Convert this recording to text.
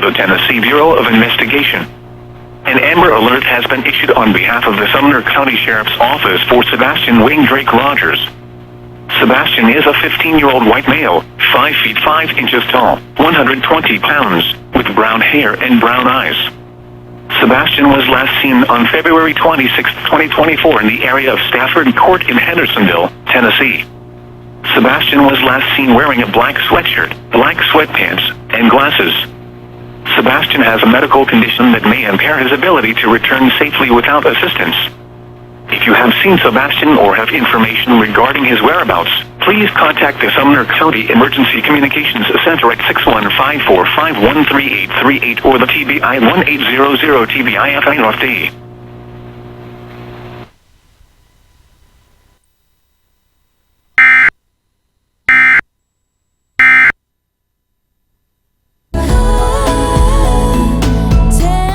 the Tennessee Bureau of Investigation. An Amber Alert has been issued on behalf of the Sumner County Sheriff's Office for Sebastian Wayne Drake Rogers. Sebastian is a 15-year-old white male, 5 feet 5 inches tall, 120 pounds, with brown hair and brown eyes. Sebastian was last seen on February 26, 2024 in the area of Stafford Court in Hendersonville, Tennessee. Sebastian was last seen wearing a black sweatshirt, black sweatpants, and glasses. Sebastian has a medical condition that may impair his ability to return safely without assistance. If you have seen Sebastian or have information regarding his whereabouts, please contact the Sumner County Emergency Communications Center at 615-451-3838 or the TBI 1800 TBI FI North D.